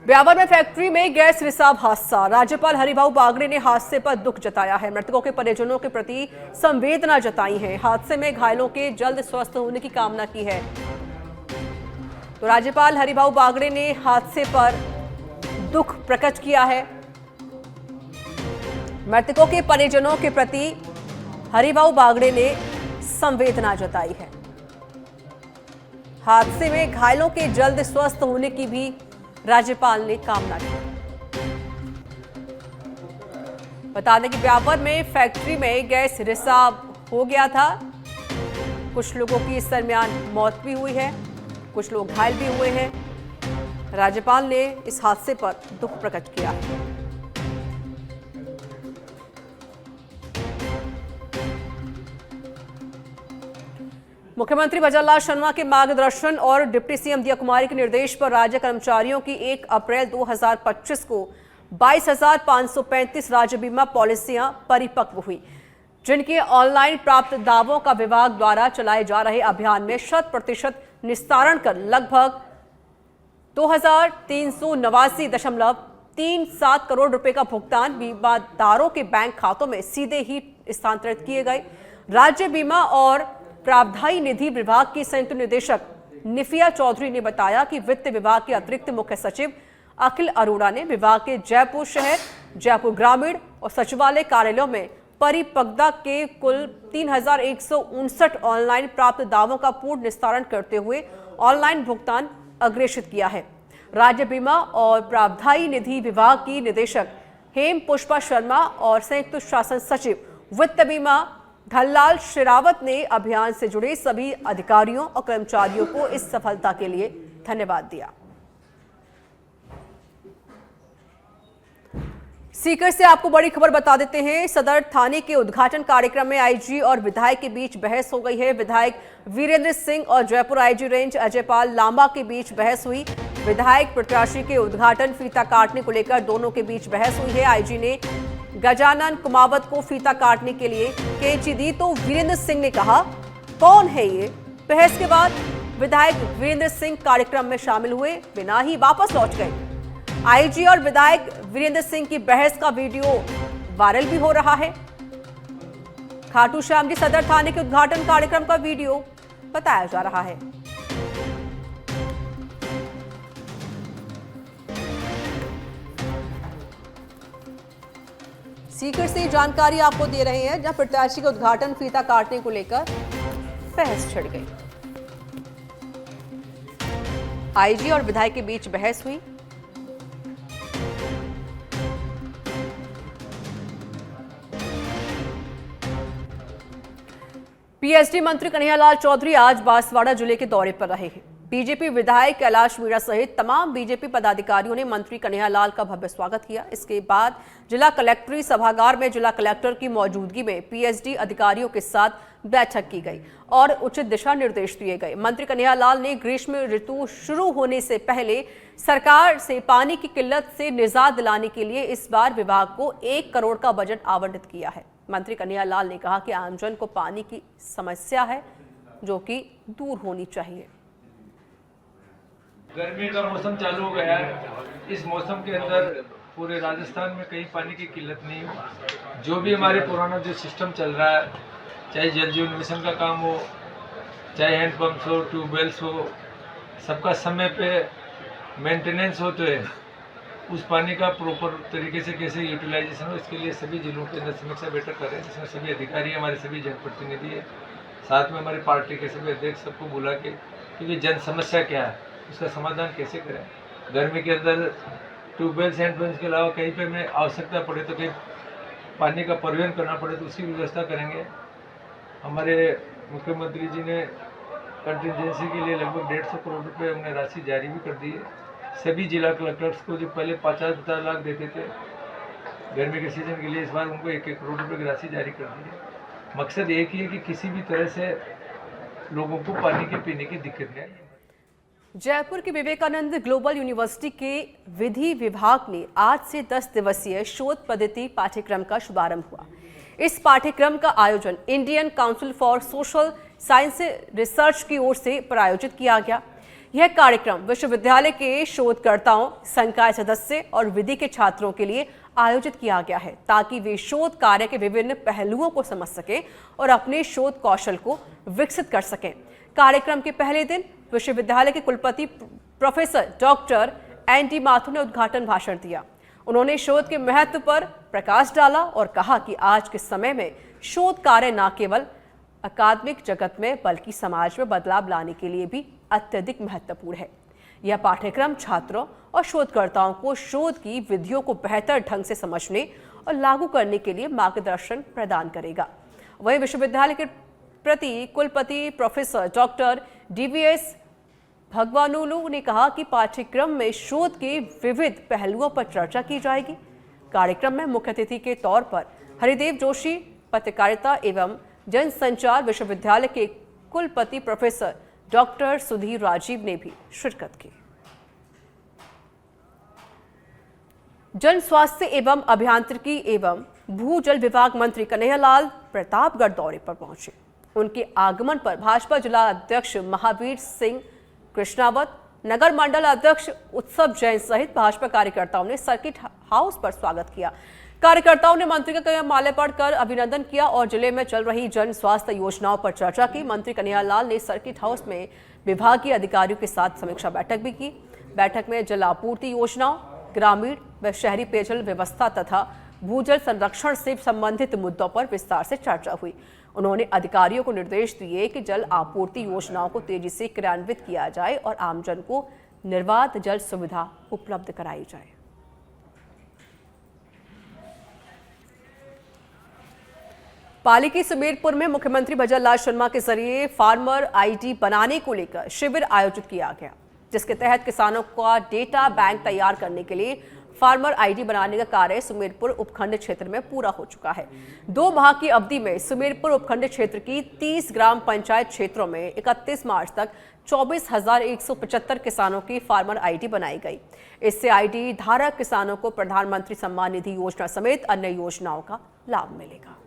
ब्यावर में फैक्ट्री में गैस रिसाव हादसा। राज्यपाल हरिभाऊ बागड़े ने हादसे पर दुख जताया है। मृतकों के परिजनों के प्रति संवेदना जताई है। हादसे में घायलों के जल्द स्वस्थ होने की कामना की है। तो राज्यपाल हरिभाऊ बागड़े ने हादसे पर दुख प्रकट किया है। मृतकों के परिजनों के प्रति हरिभाऊ बागड़े ने संवेदना जताई है। हादसे में घायलों के जल्द स्वस्थ होने की भी राज्यपाल ने कामना की। बता दें कि ब्यावर में फैक्ट्री में गैस रिसाव हो गया था। कुछ लोगों की इस दरमियान मौत भी हुई है, कुछ लोग घायल भी हुए हैं। राज्यपाल ने इस हादसे पर दुख प्रकट किया। मुख्यमंत्री भजनलाल शर्मा के मार्गदर्शन और डिप्टी सीएम दिया कुमारी के निर्देश पर राज्य कर्मचारियों की 1 अप्रैल 2025 को 22,535 राज्य बीमा पॉलिसियां परिपक्व हुई, जिनके ऑनलाइन प्राप्त दावों का विभाग द्वारा चलाए जा रहे अभियान में 100% निस्तारण कर लगभग 2,389.37 करोड़ रुपए का भुगतान बीमादारों के बैंक खातों में सीधे ही स्थानांतरित किए गए। राज्य बीमा और प्रावधायी निधि विभाग की संयुक्त निदेशक निफिया चौधरी ने बताया कि वित्त विभाग के अतिरिक्त मुख्य सचिव अखिल अरोड़ा ने विभाग के जयपुर शहर, जयपुर ग्रामीण और सचिवालय कार्यालयों में परिपक्वता के कुल 3,159 ऑनलाइन प्राप्त दावों का पूर्ण निस्तारण करते हुए ऑनलाइन भुगतान अग्रेषित किया है। राज्य बीमा और प्रावधायी निधि विभाग की निदेशक हेम पुष्पा शर्मा और संयुक्त शासन सचिव वित्त बीमा धनलाल शेरावत ने अभियान से जुड़े सभी अधिकारियों और कर्मचारियों को इस सफलता के लिए धन्यवाद दिया। सीकर से आपको बड़ी खबर बता देते हैं। सदर थाने के उद्घाटन कार्यक्रम में आईजी और विधायक के बीच बहस हो गई है। विधायक वीरेंद्र सिंह और जयपुर आईजी रेंज अजयपाल लांबा के बीच बहस हुई। विधायक प्रत्याशी के उद्घाटन फीता काटने को लेकर दोनों के बीच बहस हुई है। आईजी ने गजानन कुमावत को फीता काटने के लिए कैंची दी तो वीरेंद्र सिंह ने कहा, कौन है ये? बहस के बाद विधायक वीरेंद्र सिंह कार्यक्रम में शामिल हुए, बिना ही वापस लौट गए। आईजी और विधायक वीरेंद्र सिंह की बहस का वीडियो वायरल भी हो रहा है। खाटू श्याम जी सदर थाने के उद्घाटन कार्यक्रम का वीडियो बताया जा रहा है। सीकर से जानकारी आपको दे रहे हैं, जहां प्रत्याशी का उद्घाटन फीता काटने को लेकर बहस छिड़ गई। आईजी और विधायक के बीच बहस हुई। पीएचडी मंत्री कन्हैयालाल चौधरी आज बांसवाड़ा जिले के दौरे पर रहे हैं। बीजेपी विधायक कैलाश मीणा सहित तमाम बीजेपी पदाधिकारियों ने मंत्री कन्हैयालाल का भव्य स्वागत किया। इसके बाद जिला कलेक्ट्री सभागार में जिला कलेक्टर की मौजूदगी में पीएचडी अधिकारियों के साथ बैठक की गई और उचित दिशा निर्देश दिए गए। मंत्री कन्हैयालाल ने ग्रीष्म ऋतु शुरू होने से पहले सरकार से पानी की किल्लत से निजात दिलाने के लिए इस बार विभाग को 1 करोड़ का बजट आवंटित किया है। मंत्री कन्हैयालाल ने कहा कि आमजन को पानी की समस्या है जो कि दूर होनी चाहिए। गर्मी का मौसम चालू हो गया है। इस मौसम के अंदर पूरे राजस्थान में कहीं पानी की किल्लत नहीं हो। जो भी हमारे पुराना जो सिस्टम चल रहा है, चाहे जल जीवन मिशन का काम हो, चाहे हैंडपम्प्स हो, ट्यूबवेल्स हो, सबका समय पे मेंटेनेंस हो, तो है उस पानी का प्रॉपर तरीके से कैसे यूटिलाइजेशन हो, इसके लिए सभी जिलों के अंदर समीक्षा बैठक कर रहे हैं, जिसमें सभी अधिकारी, हमारे सभी जनप्रतिनिधि है, साथ में हमारी पार्टी के सभी अध्यक्ष, सबको बुला के क्योंकि जन समस्या क्या है उसका समाधान कैसे करें। गर्मी के अंदर ट्यूबवेल्स हैंडपम्प्स के अलावा कहीं पे में आवश्यकता पड़े तो कहीं पानी का परिवहन करना पड़े तो उसकी व्यवस्था करेंगे। हमारे मुख्यमंत्री जी ने कंटिजेंसी के लिए लगभग 150 करोड़ रुपए हमने राशि जारी भी कर दी है। सभी जिला कलेक्टर्स को जो पहले 50-50 लाख देते थे गर्मी के सीजन के लिए, इस बार उनको 1-1 करोड़ रुपए की राशि जारी कर दी है। मकसद एक ही है कि किसी भी तरह से लोगों को पानी के पीने की दिक्कत नहीं आए। जयपुर के विवेकानंद ग्लोबल यूनिवर्सिटी के विधि विभाग ने आज से 10 दिवसीय शोध पद्धति पाठ्यक्रम का शुभारंभ हुआ। इस पाठ्यक्रम का आयोजन Indian council for social science research की ओर से प्रायोजित किया गया। यह कार्यक्रम विश्वविद्यालय के शोधकर्ताओं, संकाय सदस्य और विधि के छात्रों के लिए आयोजित किया गया है ताकि वे शोध कार्य के विभिन्न पहलुओं को समझ सकें और अपने शोध कौशल को विकसित कर सकें। कार्यक्रम के पहले दिन विश्वविद्यालय के कुलपति प्रोफेसर डॉक्टर एन.डी. माथुर ने उद्घाटन भाषण दिया। उन्होंने शोध के महत्व पर प्रकाश डाला और कहा कि आज के समय में शोध कार्य न केवल अकादमिक जगत में बल्कि समाज में बदलाव लाने के लिए भी अत्यधिक महत्वपूर्ण है। यह पाठ्यक्रम छात्रों और शोधकर्ताओं को शोध की विधियों को बेहतर ढंग से समझने और लागू करने के लिए मार्गदर्शन प्रदान करेगा। वहीं विश्वविद्यालय के प्रति कुलपति प्रोफेसर डॉक्टर डी.वी.एस. भगवानुलू ने कहा कि पाठ्यक्रम में शोध के विविध पहलुओं पर चर्चा की जाएगी। कार्यक्रम में मुख्य अतिथि के तौर पर हरिदेव जोशी, पत्रकारिता एवं जनसंचार विश्वविद्यालय के कुलपति प्रोफेसर डॉक्टर सुधीर राजीव ने भी शिरकत की। जन स्वास्थ्य एवं अभियांत्रिकी एवं भूजल विभाग मंत्री कन्हैयालाल प्रतापगढ़ दौरे पर पहुंचे। उनके आगमन पर भाजपा जिला अध्यक्ष महावीर सिंह कृष्णावत, नगर मंडल अध्यक्ष उत्सव जैन सहित भाजपा कार्यकर्ताओं ने सर्किट हाउस पर स्वागत किया। कार्यकर्ताओं ने मंत्री का माल्यार्पण कर अभिनंदन किया और जिले में चल रही जन स्वास्थ्य योजनाओं पर चर्चा की। मंत्री कन्हैयालाल ने सर्किट हाउस में विभागीय अधिकारियों के साथ समीक्षा बैठक भी की। बैठक में जल आपूर्ति योजनाओं, ग्रामीण व शहरी पेयजल व्यवस्था तथा भूजल संरक्षण से संबंधित मुद्दों पर विस्तार से चर्चा हुई। उन्होंने अधिकारियों को निर्देश दिए कि जल आपूर्ति योजनाओं को तेजी से क्रियान्वित किया जाए और आमजन को निर्बाध जल सुविधा उपलब्ध कराई जाए। पाली के सुमेरपुर में मुख्यमंत्री भजन लाल शर्मा के जरिए फार्मर आईडी बनाने को लेकर शिविर आयोजित किया गया, जिसके तहत किसानों का डेटा बैंक तैयार करने के लिए फार्मर आईडी बनाने का कार्य सुमेरपुर उपखंड क्षेत्र में पूरा हो चुका है। 2 माह की अवधि में सुमेरपुर उपखंड क्षेत्र की 30 ग्राम पंचायत क्षेत्रों में 31 मार्च तक 24,175 किसानों की फार्मर आईडी बनाई गई। इससे आईडी धारक किसानों को प्रधानमंत्री सम्मान निधि योजना समेत अन्य योजनाओं का लाभ मिलेगा।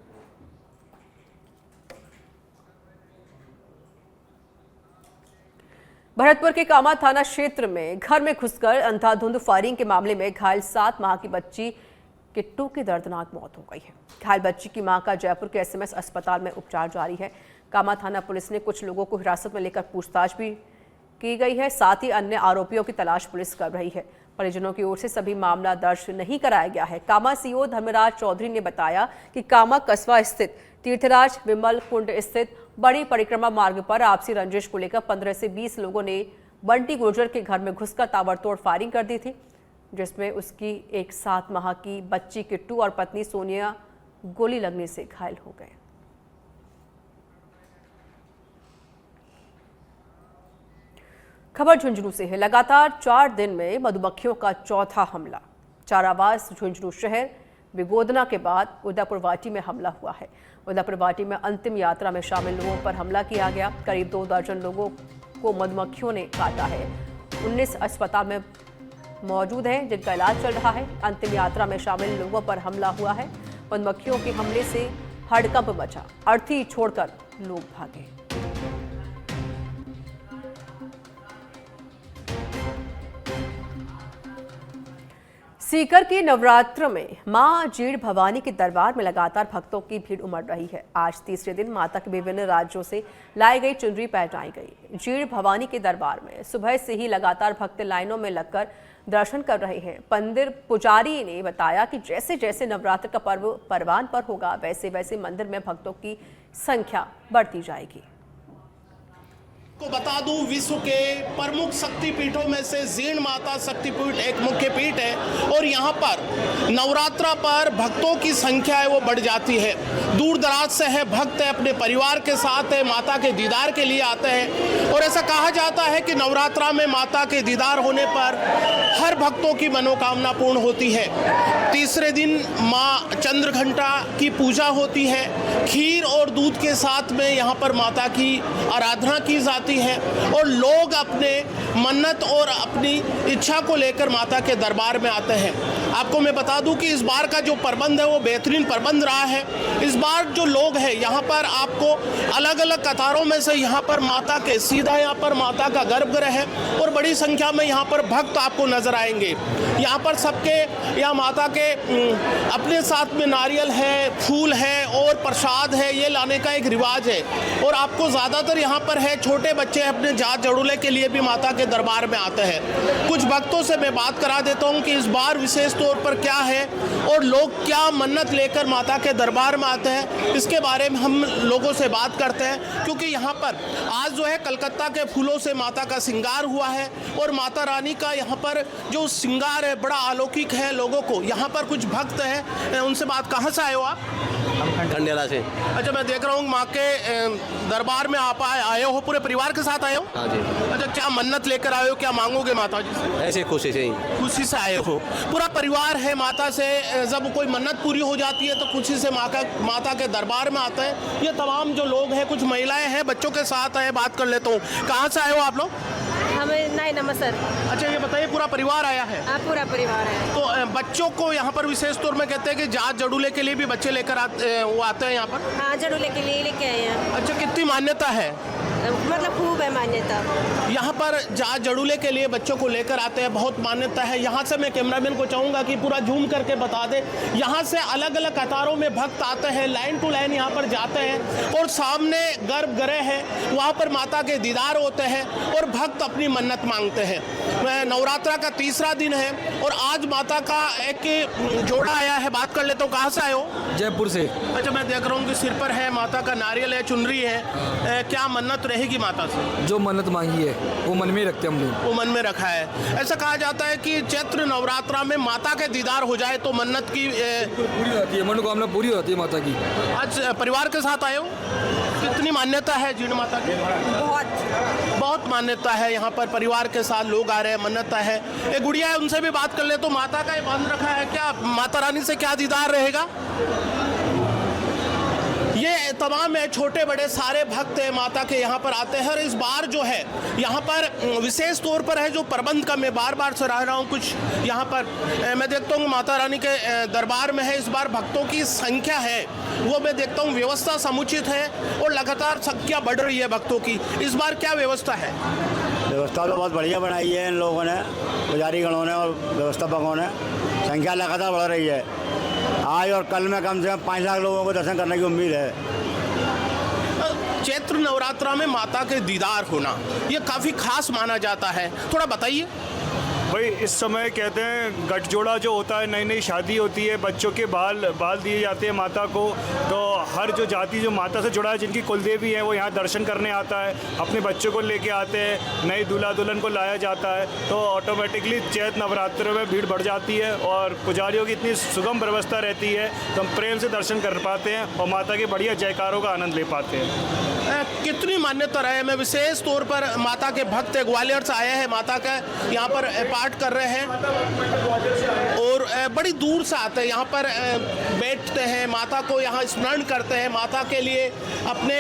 भरतपुर के कामा थाना क्षेत्र में घर में घुसकर अंधाधुंध फायरिंग के मामले में घायल 7 माह की बच्ची किट्टू की दर्दनाक मौत हो गई है। घायल बच्ची की मां का जयपुर के एसएमएस अस्पताल में उपचार जारी है। कामा थाना पुलिस ने कुछ लोगों को हिरासत में लेकर पूछताछ भी की गई है। साथ ही अन्य आरोपियों की तलाश पुलिस कर रही है। परिजनों की ओर से सभी मामला दर्ज नहीं कराया गया है। कामा सीओ धर्मराज चौधरी ने बताया कि कामा कस्बा स्थित तीर्थराज विमल कुंड स्थित बड़ी परिक्रमा मार्ग पर आपसी रंजिश को लेकर 15 से 20 लोगों ने बंटी गुर्जर के घर में घुसकर ताबड़तोड़ फायरिंग कर दी थी, जिसमें उसकी एक 7 माह की बच्ची किट्टू और पत्नी सोनिया गोली लगने से घायल हो गए। खबर झुंझुनू से है। लगातार 4 दिन में मधुमक्खियों का चौथा हमला। चारावास झुंझुनू शहर विगोदना के बाद उदयपुर वाटी में हमला हुआ है। उदयपुर वाटी में अंतिम यात्रा में शामिल लोगों पर हमला किया गया। करीब 2 दर्जन लोगों को मधुमक्खियों ने काटा है। 19 अस्पताल में मौजूद हैं जिनका इलाज चल रहा है। अंतिम यात्रा में शामिल लोगों पर हमला हुआ है। मधुमक्खियों के हमले से हड़कंप मचा। अर्थी छोड़कर लोग भागे। सीकर के नवरात्र में मां जीड़ भवानी के दरबार में लगातार भक्तों की भीड़ उमड़ रही है। आज तीसरे दिन माता के विभिन्न राज्यों से लाई गई चुनरी पहनाई गई। जीड़ भवानी के दरबार में सुबह से ही लगातार भक्त लाइनों में लगकर दर्शन कर रहे हैं। मंदिर पुजारी ने बताया कि जैसे जैसे नवरात्र का पर्व परवान पर होगा, वैसे वैसे मंदिर में भक्तों की संख्या बढ़ती जाएगी। को बता दूं, विश्व के प्रमुख शक्तिपीठों में से जीर्ण माता शक्तिपीठ एक मुख्य पीठ है और यहाँ पर नवरात्रा पर भक्तों की संख्या है वो बढ़ जाती है। दूर दराज से है भक्त है, अपने परिवार के साथ है, माता के दीदार के लिए आते हैं और ऐसा कहा जाता है कि नवरात्रा में माता के दीदार होने पर हर भक्तों की मनोकामना पूर्ण होती है। तीसरे दिन माँ चंद्रघंटा की पूजा होती है। खीर और दूध के साथ में यहाँ पर माता की आराधना की जाती है और लोग अपने मन्नत और अपनी इच्छा को लेकर माता के दरबार में आते हैं। आपको मैं बता दूं कि इस बार का जो प्रबंध है वो बेहतरीन प्रबंध रहा है। इस बार जो लोग हैं यहाँ पर आपको अलग अलग कतारों में से यहाँ पर माता के सीधा यहाँ पर माता का गर्भगृह है और बड़ी संख्या में यहाँ पर भक्त आपको नजर आएंगे। यहाँ पर सबके यहाँ माता के अपने साथ में नारियल है, फूल है और प्रसाद है, ये लाने का एक रिवाज है। और आपको ज़्यादातर यहाँ पर है छोटे बच्चे अपने जात जड़ूले के लिए भी माता के दरबार में आते हैं। कुछ भक्तों से मैं बात करा देता हूँ कि इस बार विशेष तौर पर क्या है और लोग क्या मन्नत लेकर माता के दरबार में आते हैं, इसके बारे में हम लोगों से बात करते हैं। क्योंकि यहाँ पर आज जो है कलकत्ता के फूलों से माता का श्रृंगार हुआ है और माता रानी का यहाँ पर जो श्रृंगार है बड़ा अलौकिक है लोगों को। यहाँ पर कुछ भक्त हैं, उनसे बात, कहाँ से आए हो आप? खंडेला से। अच्छा, मैं देख रहा हूँ माँ के दरबार में आप आए हो, पूरे परिवार के साथ आए हो? हाँ जी। अच्छा, क्या मन्नत लेकर आए हो, क्या मांगोगे माता जी से? ऐसे खुशी से ही। खुशी से आए हो, पूरा परिवार है माता से। जब कोई मन्नत पूरी हो जाती है तो खुशी से माता के दरबार में आते हैं। ये तमाम जो लोग हैं, कुछ महिलाएं हैं, बच्चों के साथ आए, बात कर लेता हूँ। कहाँ से आए हो आप लोग? हमें नहीं नमस्कार। अच्छा, ये बताइए, पूरा परिवार आया है? हाँ, पूरा परिवार है। तो बच्चों को यहाँ पर विशेष तौर में कहते हैं कि जात जड़ूले के लिए भी बच्चे लेकर आते हैं यहाँ पर? हाँ, जड़ूले के लिए लेके आए हैं। अच्छा, कितनी मान्यता है? मतलब खूब है मान्यता। यहाँ पर जात जड़ूले के लिए बच्चों को लेकर आते हैं, बहुत मान्यता है। यहाँ से मैं कैमरामैन को चाहूँगा कि पूरा जूम करके बता दे। यहाँ से अलग अलग कतारों में भक्त आते हैं, लाइन टू लाइन यहाँ पर जाते हैं और सामने गर्भगृह है, वहाँ पर माता के दीदार होते हैं और भक्त अपनी मन्नत मांगते हैं। नवरात्रा का तीसरा दिन है और आज माता का एक जोड़ा आया है, बात कर लेता हूँ। कहाँ से आए हो? जयपुर से। अच्छा, मैं देख रहा हूँ कि सिर पर है माता का नारियल है, चुनरी है। क्या मन्नत रहेगी माता से? जो मन्नत मांगी है वो मन में रखते हम लोग। वो मन में रखा है। ऐसा कहा जाता है कि चैत्र नवरात्रा में माता के दीदार हो जाए तो मन्नत की पूरी होती है, मनोकामना पूरी होती है माता की। आज परिवार के साथ आए हो, कितनी मान्यता है जीण माता की? बहुत मान्यता है। यहाँ पर परिवार के साथ लोग आ रहे हैं, मान्यता है। एक गुड़िया है, उनसे भी बात कर ले। तो माता का ये बांध रखा है, क्या माता रानी से क्या दीदार रहेगा? ये तमाम है, छोटे बड़े सारे भक्त हैं माता के यहाँ पर आते हैं। और इस बार जो है यहाँ पर विशेष तौर पर है जो प्रबंध का मैं बार बार सराह रहा हूँ। कुछ यहाँ पर मैं देखता हूँ माता रानी के दरबार में है, इस बार भक्तों की संख्या है वो मैं देखता हूँ व्यवस्था समुचित है और लगातार संख्या बढ़ रही है भक्तों की। इस बार क्या व्यवस्था है? व्यवस्था तो बहुत बढ़िया बनाई है इन लोगों ने, पुजारी गणों ने और व्यवस्थापकों ने। संख्या लगातार बढ़ रही है। आज और कल में कम से कम 5 लाख लोगों को दर्शन करने की उम्मीद है। चैत्र नवरात्रा में माता के दीदार होना ये काफ़ी खास माना जाता है, थोड़ा बताइए। भाई इस समय कहते हैं गठजोड़ा जो होता है, नई नई शादी होती है, बच्चों के बाल दिए जाते हैं माता को। तो हर जो जाति जो माता से जुड़ा है, जिनकी कुलदेवी है, वो यहाँ दर्शन करने आता है, अपने बच्चों को लेके आते हैं, नई दूल्हा दुल्हन को लाया जाता है। तो ऑटोमेटिकली चैत्र नवरात्रों में भीड़ बढ़ जाती है और पुजारियों की इतनी सुगम व्यवस्था रहती है तो हम प्रेम से दर्शन कर पाते हैं और माता के बढ़िया जयकारों का आनंद ले पाते हैं। कितनी मान्यता रहे? मैं विशेष तौर पर माता के भक्त ग्वालियर से आए हैं, माता का यहाँ पर पाठ कर रहे हैं और बड़ी दूर से आते हैं, यहाँ पर बैठते हैं, माता को यहाँ स्मरण करते हैं, माता के लिए अपने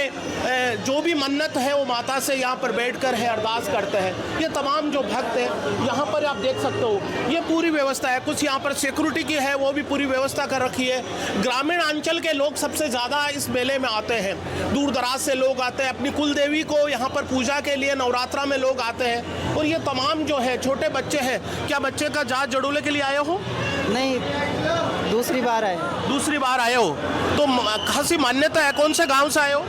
जो भी मन्नत है वो माता से यहाँ पर बैठकर है अरदास करते हैं। ये तमाम जो भक्त हैं यहाँ पर आप देख सकते हो, ये पूरी व्यवस्था है। कुछ यहाँ पर सिक्योरिटी की है, वो भी पूरी व्यवस्था कर रखी है। ग्रामीण अंचल के लोग सबसे ज़्यादा इस मेले में आते हैं, दूर दराज से लोग आते हैं, अपनी कुल देवी को यहाँ पर पूजा के लिए नवरात्रा में लोग आते हैं। और ये तमाम जो है छोटे बच्चे हैं, क्या बच्चे का जात जड़ूले के लिए आए हो? नहीं, दूसरी बार आए। दूसरी बार आए हो तो खासी मान्यता है। कौन से गांव से आए हो?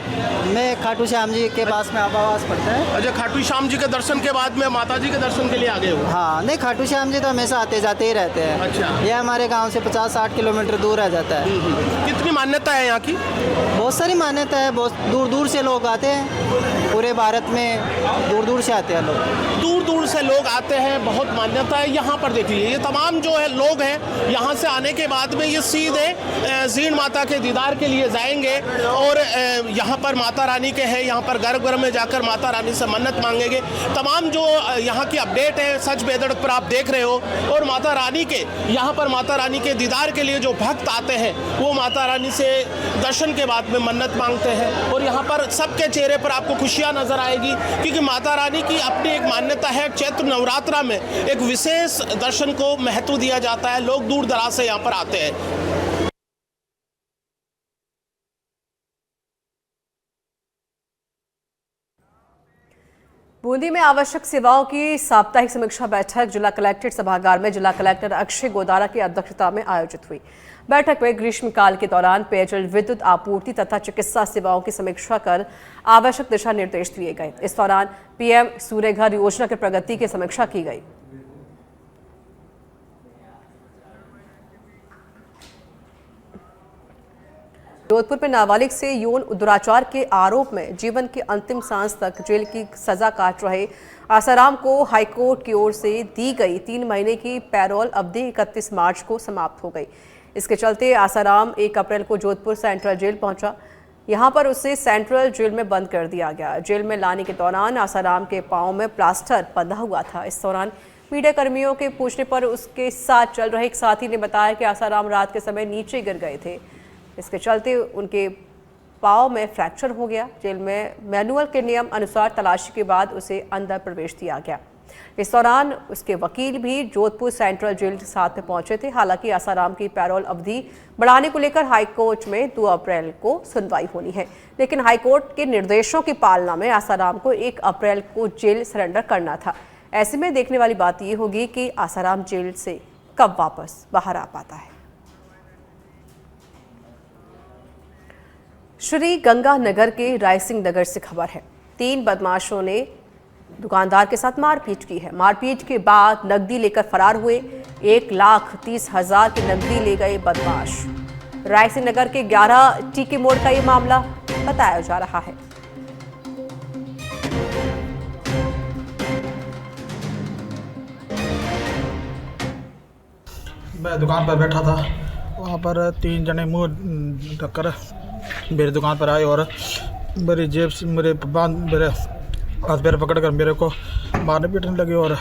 मैं खाटू श्याम जी के पास में आवास पड़ता है। अच्छा, खाटू श्याम जी के दर्शन के बाद में माता जी के दर्शन के लिए आ गए हो? हाँ, नहीं, खाटू श्याम जी तो हमेशा आते जाते ही रहते हैं। अच्छा। ये हमारे गांव से 50-60 किलोमीटर दूर रह जाता है। कितनी मान्यता है यहाँ की? बहुत सारी मान्यता है, बहुत दूर दूर से लोग आते हैं। पूरे भारत में दूर दूर से आते हैं लोग। दूर दूर से लोग आते हैं, बहुत मान्यता है। यहाँ पर देख लीजिए, ये तमाम जो है लोग हैं, यहाँ से आने के बाद में ये सीधे जीण माता के दीदार के लिए जाएंगे और यहाँ पर माता रानी के हैं, यहाँ पर गर्भगृह में जाकर माता रानी से मन्नत मांगेंगे। तमाम जो यहाँ की अपडेट है सच बेदड़क पर आप देख रहे हो। और माता रानी के यहाँ पर माता रानी के दीदार के लिए जो भक्त आते हैं वो माता रानी से दर्शन के बाद में मन्नत मांगते हैं। और यहाँ पर सबके चेहरे पर आपको खुशियाँ नजर आएगी, क्योंकि माता रानी की अपनी एक मान्यता है। चैत्र नवरात्रा में एक विशेष दर्शन को महत्व दिया जाता है, लोग दूर दराज से यहाँ पर आते हैं। बूंदी में आवश्यक सेवाओं की साप्ताहिक समीक्षा बैठक जिला कलेक्ट्रेट सभागार में जिला कलेक्टर अक्षय गोदारा की अध्यक्षता में आयोजित हुई। बैठक में ग्रीष्मकाल के दौरान पेयजल, विद्युत आपूर्ति तथा चिकित्सा सेवाओं की समीक्षा कर आवश्यक दिशा निर्देश दिए गए। इस दौरान पीएम सूर्य घर योजना की प्रगति की समीक्षा की गई। जोधपुर में नाबालिग से यौन दुराचार के आरोप में जीवन के अंतिम सांस तक जेल की सजा काट रहे आसाराम को हाईकोर्ट की ओर से दी गई 3 महीने की पैरोल अवधि 31 मार्च को समाप्त हो गई। इसके चलते आसाराम 1 अप्रैल को जोधपुर सेंट्रल जेल पहुंचा। यहां पर उसे सेंट्रल जेल में बंद कर दिया गया। जेल में लाने के दौरान आसाराम के पांव में प्लास्टर बंधा हुआ था। इस दौरान मीडिया कर्मियों के पूछने पर उसके साथ चल रहे एक साथी ने बताया कि आसाराम रात के समय नीचे गिर गए थे। इसके चलते उनके पाँव में फ्रैक्चर हो गया। जेल में मैनुअल के नियम अनुसार तलाशी के बाद उसे अंदर प्रवेश दिया गया। इस दौरान उसके वकील भी जोधपुर सेंट्रल जेल के साथ में पहुंचे थे। हालांकि आसाराम की पैरोल अवधि बढ़ाने को लेकर हाईकोर्ट में 2 अप्रैल को सुनवाई होनी है, लेकिन हाईकोर्ट के निर्देशों की पालना में आसाराम को 1 अप्रैल को जेल सरेंडर करना था। ऐसे में देखने वाली बात यह होगी कि आसाराम जेल से कब वापस बाहर आ पाता है। श्री गंगानगर के रायसिंह नगर से खबर है। 3 बदमाशों ने दुकानदार के साथ मारपीट की है। मारपीट के बाद नकदी लेकर फरार हुए। 1,30,000 की नकदी ले गए बदमाश। रायसिंह नगर के 11 टीके मोड़ का ये मामला बताया जा रहा है। मैं दुकान पर बैठा था, वहाँ पर 3 जने मुंह ढककर मेरी दुकान पर आए और मेरी जेब से मेरे हाथ पैर पकड़कर मेरे को मारने पीटने लगे। और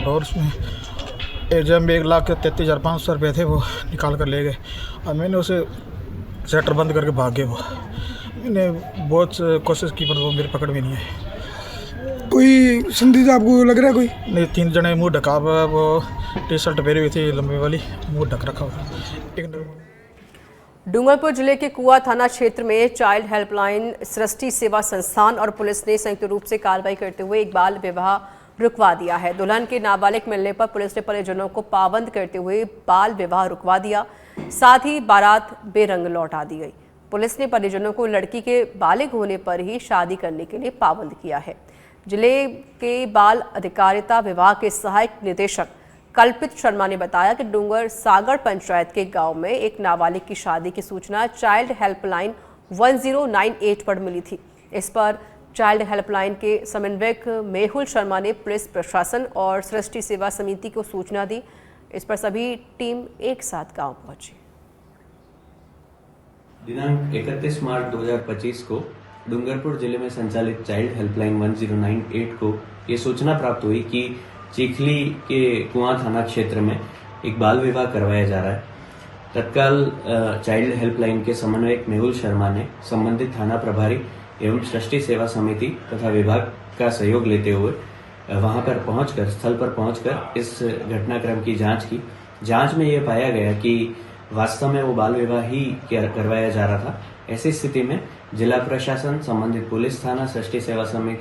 उसमें जेब में 1,33,500 रुपये थे, वो निकाल कर ले गए। और मैंने उसे शटर बंद करके भाग गए। वो मैंने बहुत कोशिश की पर वो मेरे पकड़ में नहीं आए। कोई संदिग्ध आपको लग रहा है? कोई नहीं, 3 जने मुँह ढका, वो टी-शर्ट पहनी हुई थी लंबी वाली, मुँह ढक रखा हुआ। डूंगरपुर जिले के कुआ थाना क्षेत्र में चाइल्ड हेल्पलाइन, सृष्टि सेवा संस्थान और पुलिस ने संयुक्त रूप से कार्रवाई करते हुए एक बाल विवाह रुकवा दिया है। दुल्हन के नाबालिग मिलने पर पुलिस ने परिजनों को पाबंद करते हुए बाल विवाह रुकवा दिया। साथ ही बारात बेरंग लौटा दी गई। पुलिस ने परिजनों को लड़की के बालिग होने पर ही शादी करने के लिए पाबंद किया है। जिले के बाल अधिकारिता विभाग के सहायक निदेशक कल्पित शर्मा ने बताया कि डूंगर सागर पंचायत के गांव में एक नाबालिग की शादी की सूचना चाइल्ड हेल्पलाइन 1098 पर मिली थी। इस पर चाइल्ड हेल्पलाइन के समन्वयक मेहुल शर्मा ने पुलिस प्रशासन और सृष्टि सेवा समिति को सूचना दी। इस पर सभी टीम एक साथ गांव पहुंची। दिनांक 31 मार्च 2025 को डूंगरपुर जिले में संचालित चाइल्ड हेल्पलाइन 1098 को ये सूचना प्राप्त हुई कि चिखली के कुआं थाना क्षेत्र में एक बाल विवाह करवाया जा रहा है। तत्काल चाइल्ड हेल्पलाइन के समन्वयक मेहुल शर्मा ने संबंधित थाना प्रभारी एवं सृष्टि सेवा समिति तथा विभाग का सहयोग लेते हुए वहां पर पहुंचकर स्थल पर पहुंचकर इस घटनाक्रम की जांच की। जांच में यह पाया गया कि वास्तव में वो बाल विवाह ही करवाया जा रहा था। ऐसी स्थिति में जिला प्रशासन, संबंधित पुलिस थाना, सृष्टि सेवा समिति